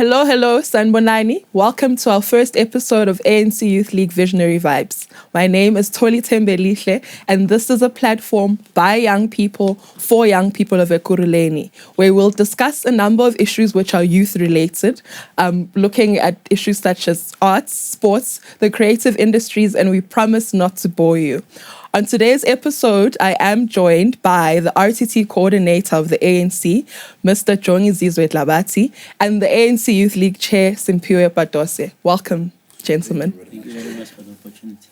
Hello, Sanbonani. Welcome to our first episode of ANC Youth League Visionary Vibes. My name is Tholithembelihle, and this is a platform by young people for young people of Ekurhuleni, where we'll discuss a number of issues which are youth-related, looking at issues such as arts, sports, the creative industries, and we promise not to bore you. On today's episode, I am joined by the RTT coordinator of the ANC, Mr. Jongizizwe Dlabathi, and the ANC Youth League chair, Simphiwe Patose. Welcome, gentlemen. Thank you very much for the opportunity.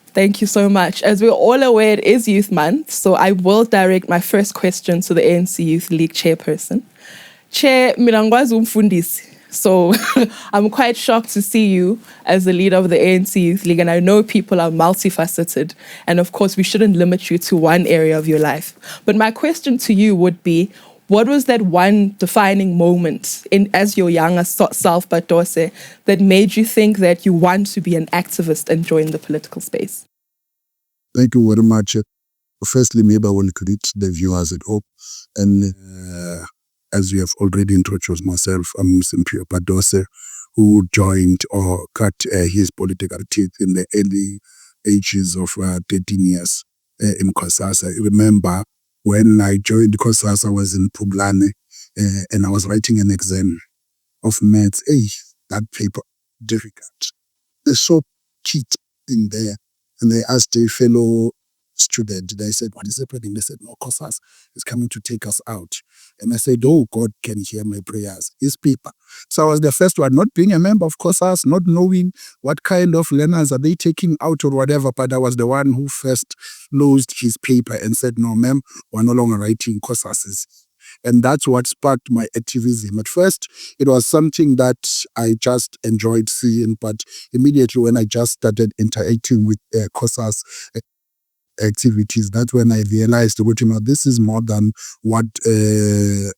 Thank you so much. As we're all aware, it is Youth Month, so I will direct my first question to the ANC Youth League chairperson. Chair, mina ngikwazi umfundisi. So I'm quite shocked to see you as the leader of the ANC Youth League, and I know people are multifaceted, and of course we shouldn't limit you to one area of your life. But my question to you would be, what was that one defining moment as your younger self, Patose, that made you think that you want to be an activist and join the political space? Thank you very much. Firstly, maybe I will greet the viewers at home, and as you have already introduced myself, I'm Simphiwe Patose, who joined or cut his political teeth in the early ages of 13 years in COSASA. I remember when I joined COSASA, I was in Publane and I was writing an exam of maths. Hey, that paper, difficult. They saw kids in there and they asked a fellow student, they said, what is happening? They said, no, COSAS is coming to take us out. And I said, oh, God can hear my prayers. His paper. So I was the first one, not being a member of COSAS, not knowing what kind of learners are they taking out or whatever, but I was the one who first closed his paper and said, no, ma'am, we're no longer writing COSASs. And that's what sparked my activism. At first, it was something that I just enjoyed seeing, but immediately when I just started interacting with COSAS activities, that's when I realized, this is more than what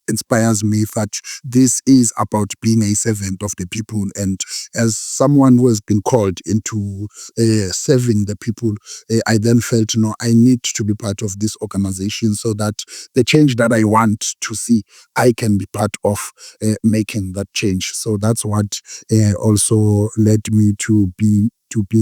inspires me, that this is about being a servant of the people. And as someone who has been called into serving the people, I then felt, I need to be part of this organization so that the change that I want to see, I can be part of making that change. So that's what also led me to be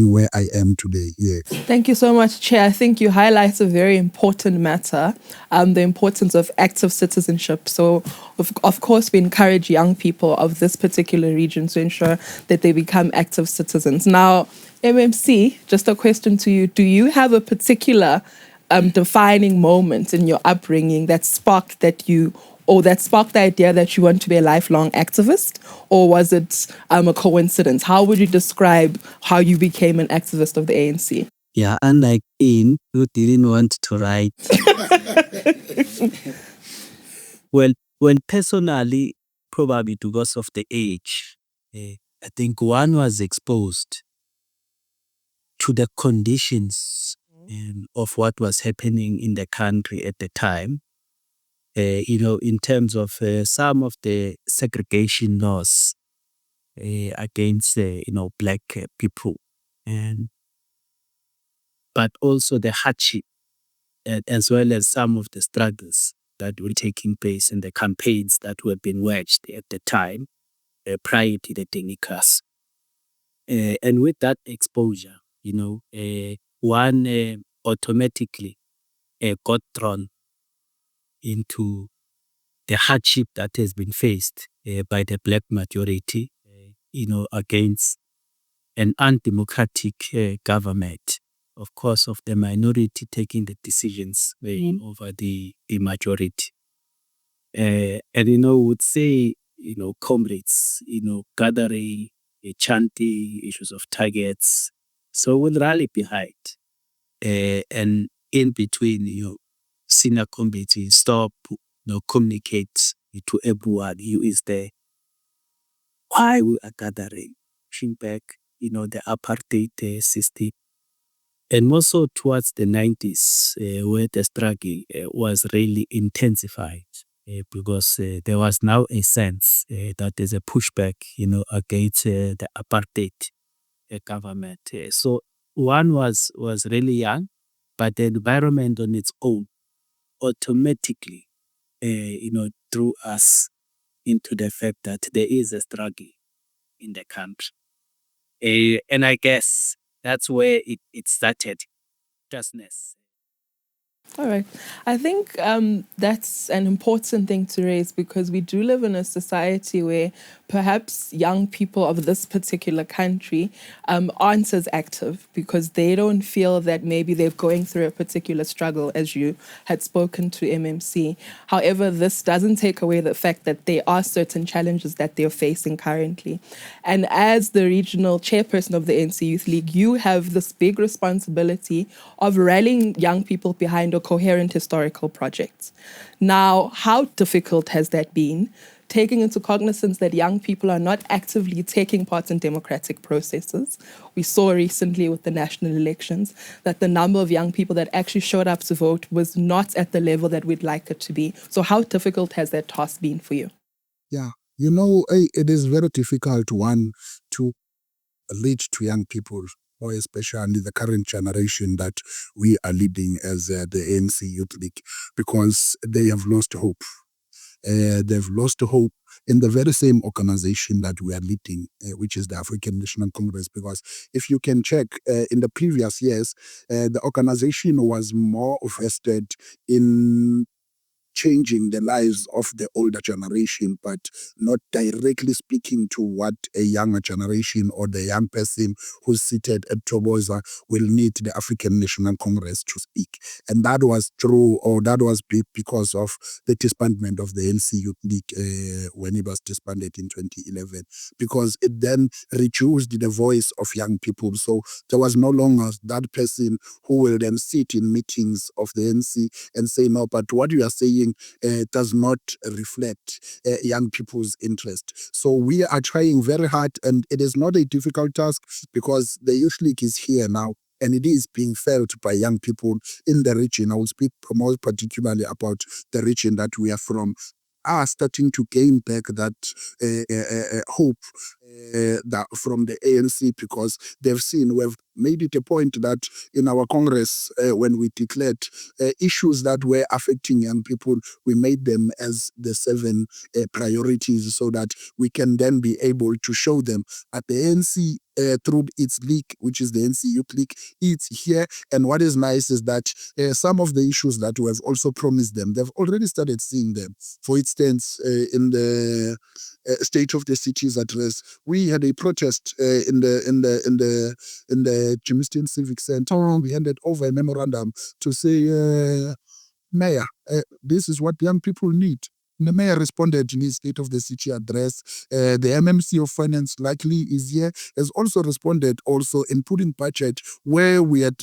where I am today. Yeah. Thank you so much, Chair. I think you highlight a very important matter, the importance of active citizenship. So, of course, we encourage young people of this particular region to ensure that they become active citizens. Now, MMC, just a question to you. Do you have a particular defining moment in your upbringing that sparked the idea that you want to be a lifelong activist? Or was it a coincidence? How would you describe how you became an activist of the ANC? Yeah, unlike Ian, who didn't want to write. Well, personally, probably because of the age, I think one was exposed to the conditions of what was happening in the country at the time. In terms of some of the segregation laws against, black people, but also the hardship, as well as some of the struggles that were taking place in the campaigns that were being waged at the time prior to the Technicas. And with that exposure, one automatically got drawn into the hardship that has been faced by the black majority, against an undemocratic government, of course, of the minority taking the decisions over the majority. And, would say, comrades, gathering, chanting, issues of targets. So we'll rally behind. And in between, senior committee stop, communicate to everyone who is there why we are gathering, pushing back, the apartheid system. And more so towards the 90s, where the struggle was really intensified, because there was now a sense that there's a pushback, against the apartheid government. So one was really young, but the environment on its own automatically, drew us into the fact that there is a struggle in the country. And I guess that's where it started, justness. All right. I think that's an important thing to raise because we do live in a society where perhaps young people of this particular country aren't as active because they don't feel that maybe they're going through a particular struggle, as you had spoken to MMC. However, this doesn't take away the fact that there are certain challenges that they're facing currently. And as the regional chairperson of the ANC Youth League, you have this big responsibility of rallying young people behind a coherent historical project. Now, how difficult has that been? Taking into cognizance that young people are not actively taking part in democratic processes. We saw recently with the national elections that the number of young people that actually showed up to vote was not at the level that we'd like it to be. So how difficult has that task been for you? Yeah, it is very difficult, one, to lead to young people, or especially the current generation that we are leading as the ANC Youth League, because they have lost hope. They've lost hope in the very same organization that we are leading, which is the African National Congress. Because if you can check, in the previous years, the organization was more vested in changing the lives of the older generation, but not directly speaking to what a younger generation or the young person who's seated at Toboza will need the African National Congress to speak. And that was true, or that was big because of the disbandment of the ANC Youth League when it was disbanded in 2011, because it then reduced the voice of young people. So there was no longer that person who will then sit in meetings of the ANC and say, no, but what you are saying does not reflect young people's interest. So we are trying very hard, and it is not a difficult task because the Youth League is here now, and it is being felt by young people in the region. I will speak more particularly about the region that we are from, are starting to gain back that hope that from the ANC, because they've seen, we've made it a point that in our Congress, when we declared issues that were affecting young people, we made them as the 7 priorities so that we can then be able to show them at the ANC through its league, which is the ANC Youth League, it's here. And what is nice is that some of the issues that we have also promised them, they've already started seeing them. For instance, in the State of the City's address, we had a protest in the Jamestown Civic Center. We handed over a memorandum to say, Mayor, this is what young people need. The mayor responded in his State of the City address. The MMC of Finance likely is here, has also responded also in putting budget where we had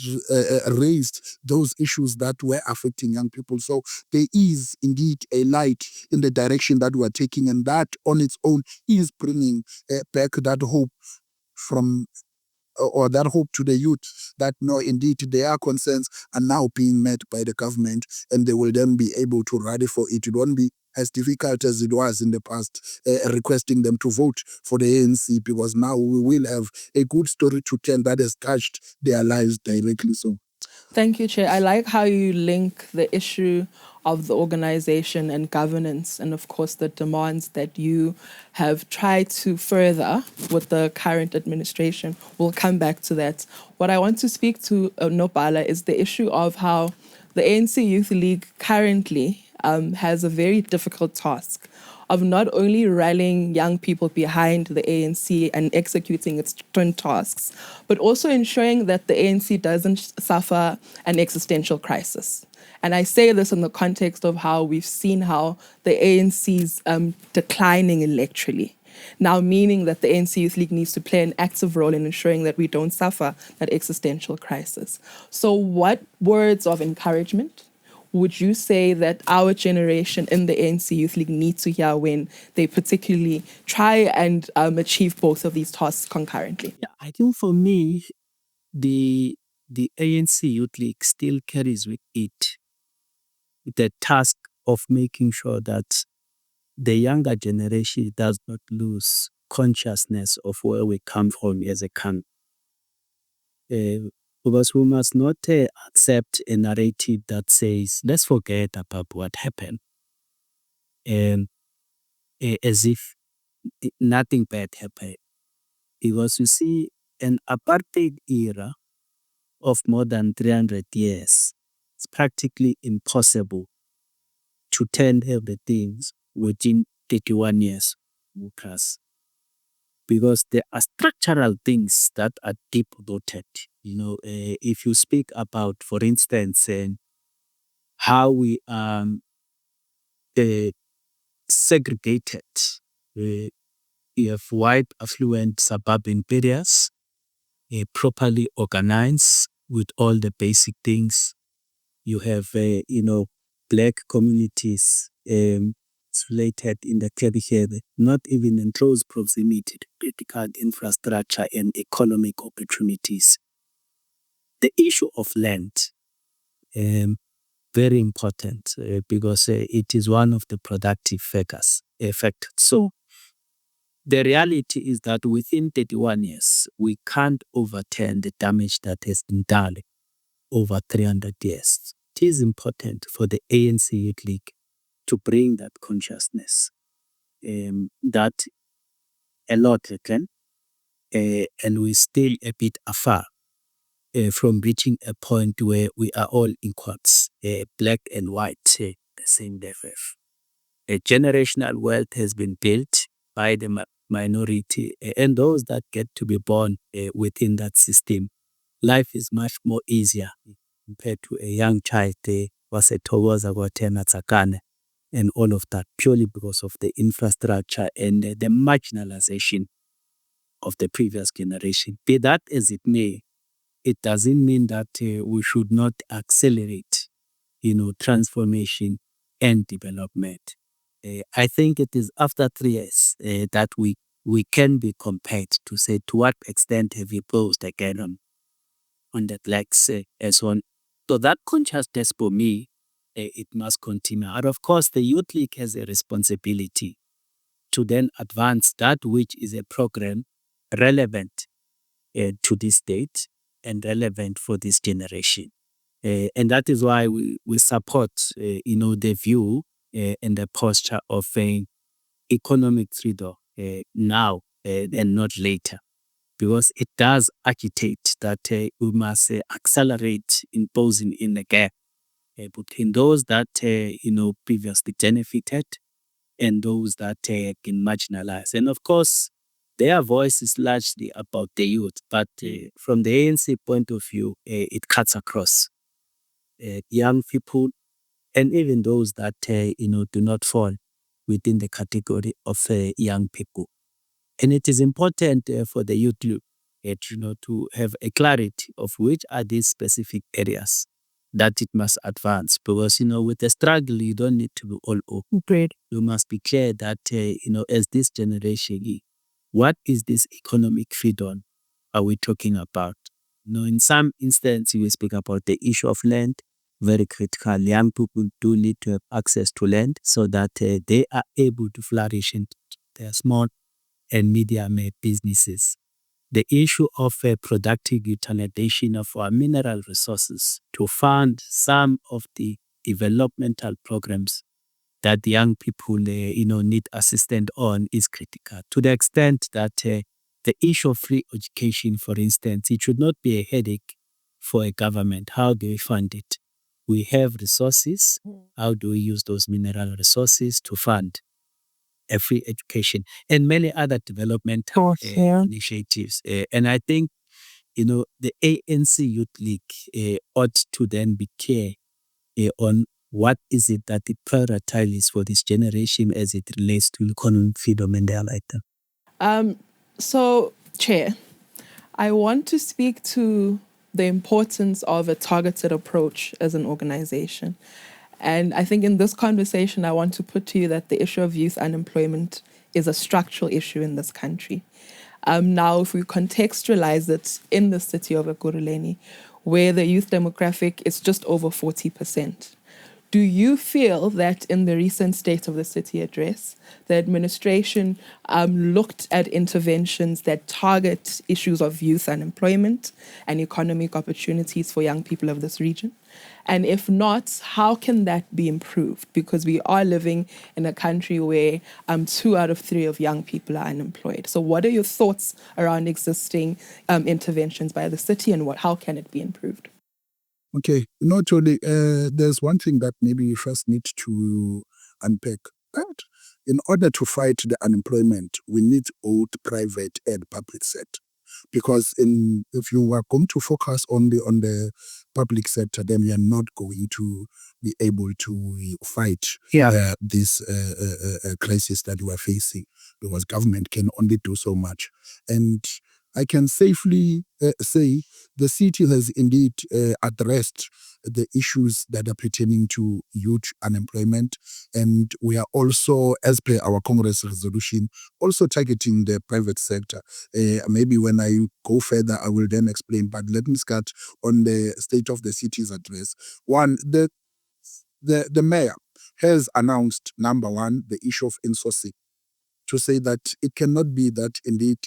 raised those issues that were affecting young people. So there is indeed a light in the direction that we are taking, and that on its own is bringing back that hope from or that hope to the youth that no, indeed, their concerns are now being met by the government, and they will then be able to rally for it. It won't be as difficult as it was in the past, requesting them to vote for the ANC, because now we will have a good story to tell that has touched their lives directly. So, Thank you, Chair. I like how you link the issue of the organization and governance, and of course the demands that you have tried to further with the current administration. We'll come back to that. What I want to speak to Nopala is the issue of how the ANC Youth League currently has a very difficult task of not only rallying young people behind the ANC and executing its twin tasks, but also ensuring that the ANC doesn't suffer an existential crisis. And I say this in the context of how we've seen how the ANC's declining electorally. Now, meaning that the ANC Youth League needs to play an active role in ensuring that we don't suffer that existential crisis. So what words of encouragement would you say that our generation in the ANC Youth League need to hear when they particularly try and achieve both of these tasks concurrently? Yeah, I think for me, the ANC Youth League still carries with it the task of making sure that the younger generation does not lose consciousness of where we come from as a country. Because we must not accept a narrative that says, let's forget about what happened, and as if nothing bad happened. Because you see, an apartheid era of more than 300 years, it's practically impossible to turn everything within 31 years, Lucas. Because there are structural things that are deep rooted. If you speak about, for instance, how we are segregated, you have white affluent suburban areas, properly organized with all the basic things. You have, black communities isolated in the Ekurhuleni, not even in close proximity to critical infrastructure and economic opportunities. The issue of land, very important because it is one of the productive factors. So the reality is that within 31 years, we can't overturn the damage that has been done over 300 years. It is important for the ANC Youth League to bring that consciousness that a lot can, and we're still a bit afar from reaching a point where we are all equals, black and white, the same level. A generational wealth has been built by the minority and those that get to be born within that system. Life is much more easier compared to a young child was a Togoza Tsakane and all of that, purely because of the infrastructure and the marginalization of the previous generation. Be that as it may, it doesn't mean that we should not accelerate, transformation and development. I think it is after 3 years that we can be compared to say to what extent have we posed again on the blacks as on. So that consciousness for me, it must continue. And of course, the Youth League has a responsibility to then advance that which is a program relevant to this state and relevant for this generation. And that is why we support, the view and the posture of economic freedom now and not later, because it does agitate that we must accelerate imposing in the gap between those that, previously benefited and those that have been marginalized. And of course, their voice is largely about the youth, but from the ANC point of view, it cuts across young people and even those that, do not fall within the category of young people. And it is important for the youth to have a clarity of which are these specific areas that it must advance. Because, with the struggle, you don't need to be all open. Great. You must be clear that, as this generation, what is this economic freedom are we talking about? In some instances, we speak about the issue of land, very critical. Young people do need to have access to land so that they are able to flourish in their small and medium businesses. The issue of productive utilization of our mineral resources to fund some of the developmental programs that the young people need assistance on is critical, to the extent that the issue of free education, for instance, it should not be a headache for a government. How do we fund it? We have resources. How do we use those mineral resources to fund a free education and many other developmental initiatives? And I think, the ANC Youth League ought to then be clear on what is it that it prioritizes for this generation as it relates to economic freedom and their life. So, Chair, I want to speak to the importance of a targeted approach as an organization. And I think in this conversation, I want to put to you that the issue of youth unemployment is a structural issue in this country. Now, if we contextualize it in the city of Ekurhuleni, where the youth demographic is just over 40%, do you feel that in the recent State of the City address, the administration looked at interventions that target issues of youth unemployment and economic opportunities for young people of this region? And if not, how can that be improved? Because we are living in a country where 2 out of 3 of young people are unemployed. So what are your thoughts around existing interventions by the city, and how can it be improved? Okay, not only, there's one thing that maybe we first need to unpack. That in order to fight the unemployment, we need both private and public sector. Because if you are going to focus only on the public sector, then we are not going to be able to fight this crisis that we are facing, because government can only do so much. And I can safely say the city has indeed addressed the issues that are pertaining to youth unemployment. And we are also, as per our Congress resolution, also targeting the private sector. Maybe when I go further, I will then explain. But let me start on the State of the City's address. One, the mayor has announced, number one, the issue of insourcing, to say that it cannot be that indeed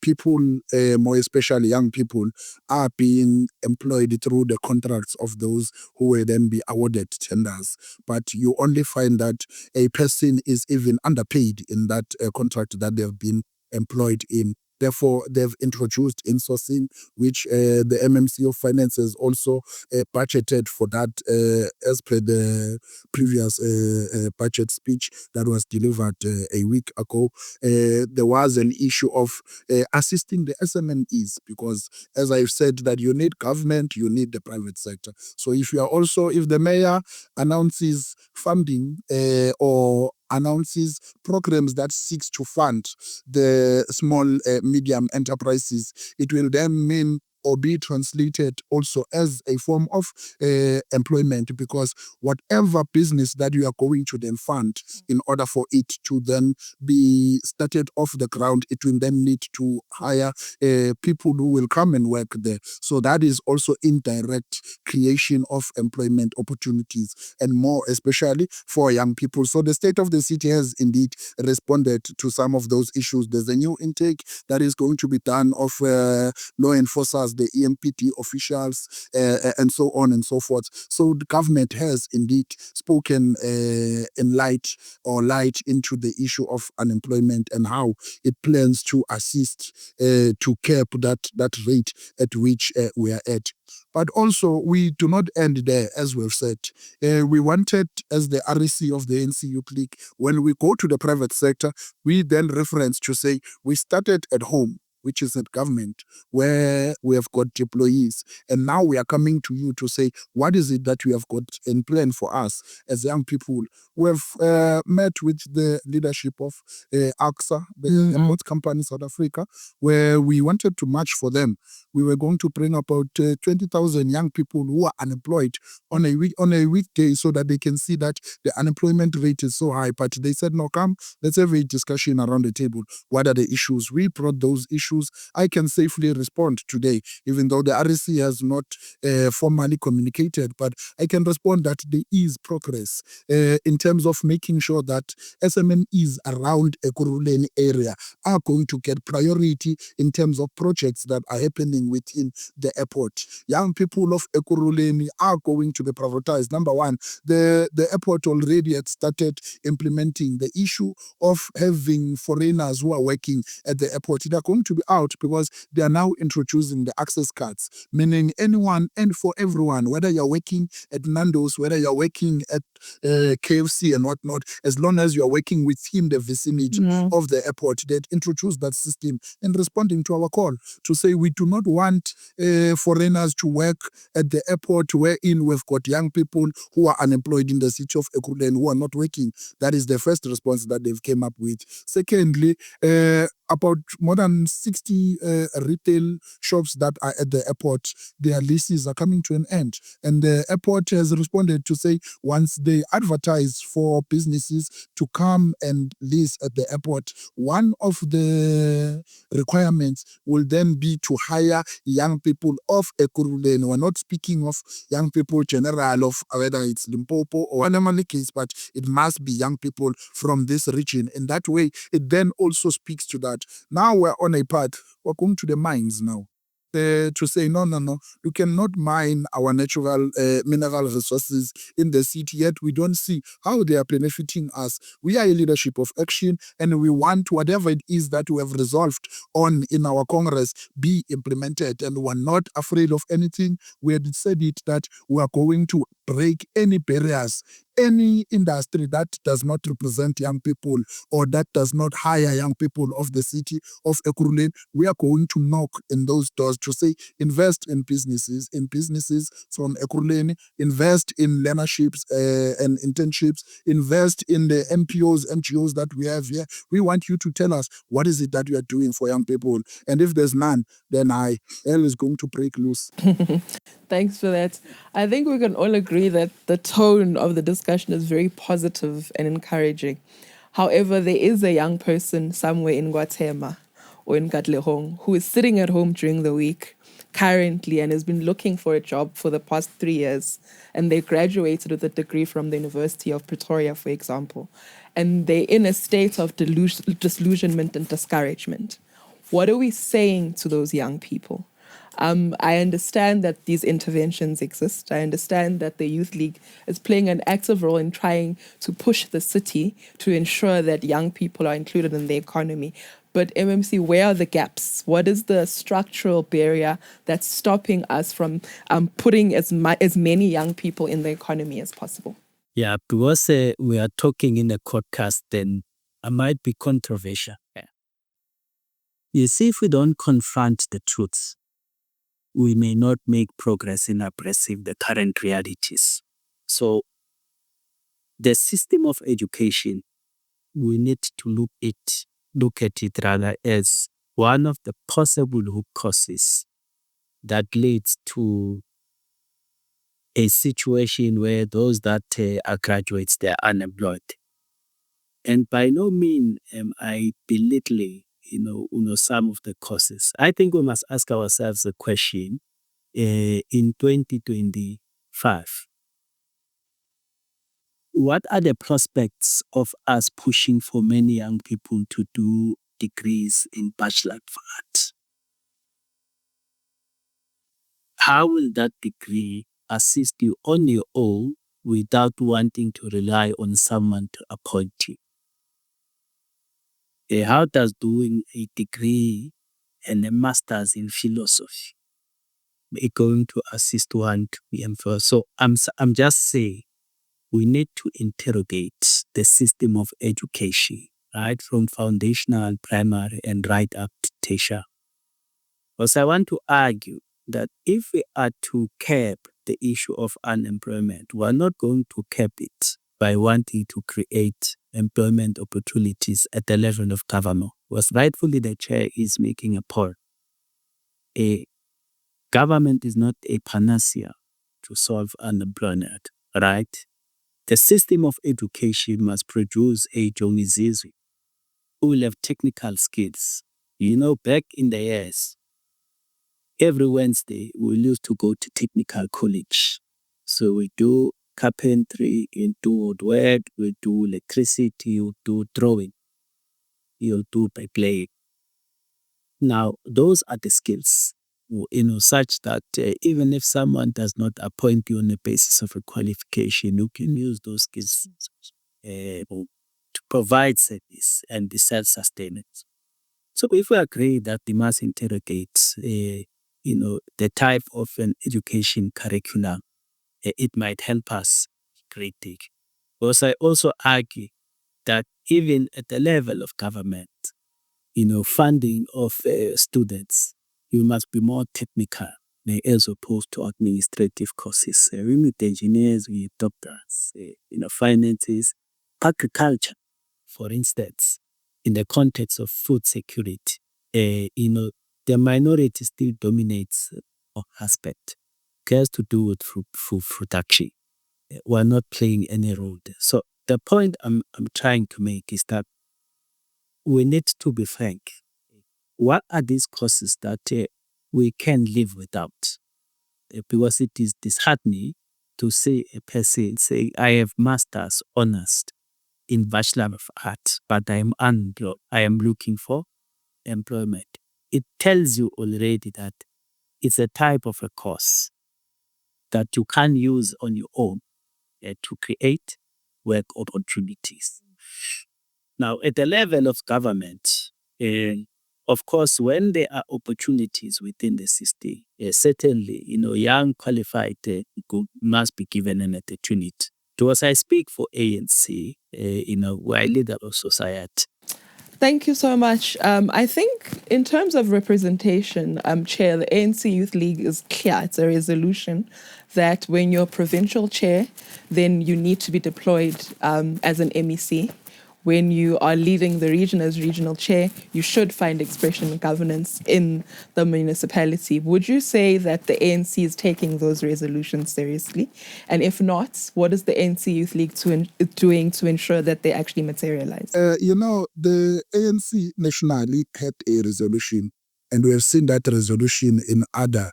people, more especially young people, are being employed through the contracts of those who will then be awarded tenders. But you only find that a person is even underpaid in that contract that they've been employed in. Therefore, they've introduced insourcing, which the MMC of Finance has also budgeted for that, as per the previous budget speech that was delivered a week ago. There was an issue of assisting the SMMEs, because, as I've said, that you need government, you need the private sector. So if the mayor announces funding or announces programs that seeks to fund the small, medium enterprises, it will then mean or be translated also as a form of employment, because whatever business that you are going to then fund, in order for it to then be started off the ground, it will then need to hire people who will come and work there. So that is also indirect creation of employment opportunities, and more especially for young people. So the State of the City has indeed responded to some of those issues. There's a new intake that is going to be done of law enforcers, the EMPT officials, and so on and so forth. So the government has indeed spoken in light into the issue of unemployment and how it plans to assist to curb that rate at which we are at. But also, we do not end there, as we've said. We wanted, as the REC of the ANC Youth League, when we go to the private sector, we then reference to say we started at home, which is at government, where we have got employees. And now we are coming to you to say, what is it that we have got in plan for us as young people? We have met with the leadership of ANCYL, the Airport Company South Africa, where we wanted to march for them. We were going to bring about 20,000 young people who are unemployed on a weekday, so that they can see that the unemployment rate is so high. But they said, no, come, let's have a discussion around the table. What are the issues? We brought those issues. I can safely respond today, even though the REC has not formally communicated, but I can respond that there is progress in terms of making sure that SMMEs around Ekurhuleni area are going to get priority in terms of projects that are happening within the airport. Young people of Ekurhuleni are going to be prioritized. Number one, the airport already had started implementing the issue of having foreigners who are working at the airport. They are going to be out, because they are now introducing the access cards, meaning anyone and for everyone, whether you're working at Nando's, whether you're working at KFC and whatnot, as long as you're working within the vicinity of the airport, they'd introduce that system. And responding to our call to say we do not want foreigners to work at the airport, wherein we've got young people who are unemployed in the city of Ekurhuleni who are not working. That is the first response that they've came up with. Secondly, about more than 60 retail shops that are at the airport, their leases are coming to an end. And the airport has responded to say, once they advertise for businesses to come and lease at the airport, one of the requirements will then be to hire young people of Ekurhuleni. We're not speaking of young people general of whether it's Limpopo or whatever the case, but it must be young people from this region. In that way, it then also speaks to that. Now we're on a path. We're going to the mines now. to say, no, you cannot mine our natural mineral resources in the city, yet we don't see how they are benefiting us. We are a leadership of action, and we want whatever it is that we have resolved on in our Congress be implemented, and we're not afraid of anything. We had said it that we are going to break any barriers, any industry that does not represent young people or that does not hire young people of the city of Ekurhuleni. We are going to knock in those doors to say, invest in businesses from Ekurhuleni, invest in learnerships and internships, invest in the MPOs, NGOs that we have here. We want you to tell us what is it that you are doing for young people. And if there's none, then hell is going to break loose. Thanks for that. I think we can all agree that the tone of the discussion is very positive and encouraging. However, there is a young person somewhere in Guatemala or in Katlehong who is sitting at home during the week currently and has been looking for a job for the past 3 years. And they graduated with a degree from the University of Pretoria, for example. And they're in a state of disillusionment and discouragement. What are we saying to those young people? I understand that these interventions exist. I understand that the Youth League is playing an active role in trying to push the city to ensure that young people are included in the economy. But MMC, where are the gaps? What is the structural barrier that's stopping us from putting as many young people in the economy as possible? Yeah, because we are talking in a podcast, then I might be controversial. Yeah. You see, if we don't confront the truths, we may not make progress in addressing the current realities. So the system of education, we need to look at it rather as one of the possible root causes that leads to a situation where those that are graduates, they are unemployed. And by no means am I belittling, some of the causes. I think we must ask ourselves a question in 2025. What are the prospects of us pushing for many young people to do degrees in Bachelor of Arts? How will that degree assist you on your own without wanting to rely on someone to appoint you? How does doing a degree and a master's in philosophy going to assist one to be employed? So I'm just saying we need to interrogate the system of education, right, from foundational, primary, and right up to tertiary. Because I want to argue that if we are to curb the issue of unemployment, we're not going to curb it by wanting to create employment opportunities at the level of government. Because rightfully the chair is making a point. A government is not a panacea to solve unemployment, right? The system of education must produce a Jongizizwe who will have technical skills. Back in the years, every Wednesday we used to go to technical college. So we do carpentry, we do woodwork, we do electricity, we do drawing, you do by playing. Now, those are the skills, such that even if someone does not appoint you on the basis of a qualification, you can use those skills to provide service and be self-sustaining. So if we agree that we must interrogate, the type of an education curriculum, it might help us critique. Because I also argue that even at the level of government, funding of students, you must be more technical as opposed to administrative courses. We need engineers, we need doctors, finances, agriculture, for instance, in the context of food security. The minority still dominates aspect. It has to do with food production. We're not playing any role there. So the point I'm trying to make is that we need to be frank. What are these causes that we can live without? Because it is disheartening to see a person saying, I have master's honors in Bachelor of Arts, but I am unemployed. I am looking for employment. It tells you already that it's a type of a course that you can use on your own to create work opportunities. Now, at the level of government, of course, when there are opportunities within the system, certainly, young qualified must be given an opportunity. As I speak for ANC, we're a leader of society. Thank you so much. I think in terms of representation, Chair, the ANC Youth League is clear. It's a resolution that when you're provincial chair, then you need to be deployed as an MEC. When you are leading the region as regional chair, you should find expression and governance in the municipality. Would you say that the ANC is taking those resolutions seriously? And if not, what is the ANC Youth League doing to ensure that they actually materialize? The ANC nationally had a resolution, and we have seen that resolution in other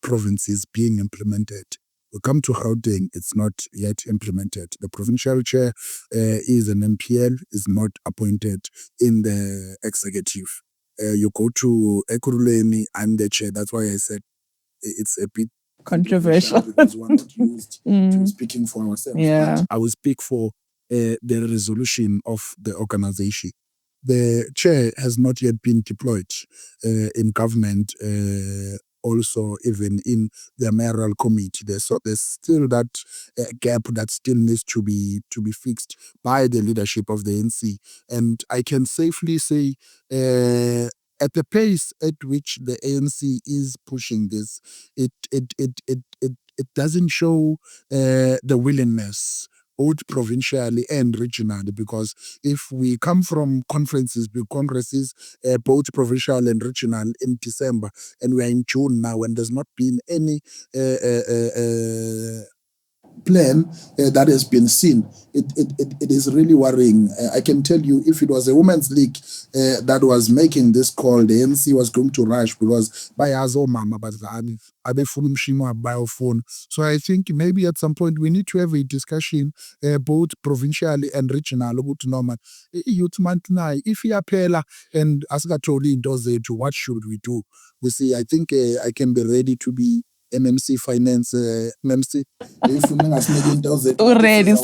provinces being implemented. We come to Gauteng, it's not yet implemented. The provincial chair is an MPL, is not appointed in the executive. You go to Ekurhuleni, I'm the chair. That's why I said it's a bit controversial because we're not used to speaking for ourselves. Yeah. But I will speak for the resolution of the organization. The chair has not yet been deployed in government, also even in the mayoral committee. There's still that gap that still needs to be fixed by the leadership of the ANC. And I can safely say at the pace at which the ANC is pushing this, it doesn't show the willingness, both provincially and regionally, because if we come from big congresses, both provincial and regional in December, and we're in June now, and there's not been any plan that has been seen, it is really worrying. I can tell you, if it was a women's league that was making this call, the ANC was going to rush because by us all mama, but phone. So I think maybe at some point we need to have a discussion both provincially and regional. Youth month now, if you appeal and ask to what should we do? We see, I think I can be ready to be MMC Finance, MMC. Already,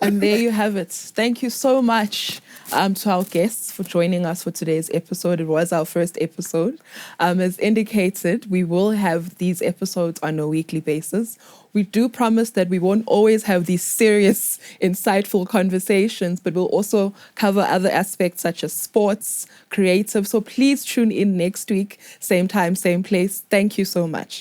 and there you have it. Thank you so much to our guests for joining us for today's episode. It was our first episode. As indicated, we will have these episodes on a weekly basis. We do promise that we won't always have these serious, insightful conversations, but we'll also cover other aspects such as sports, creative. So please tune in next week, same time, same place. Thank you so much.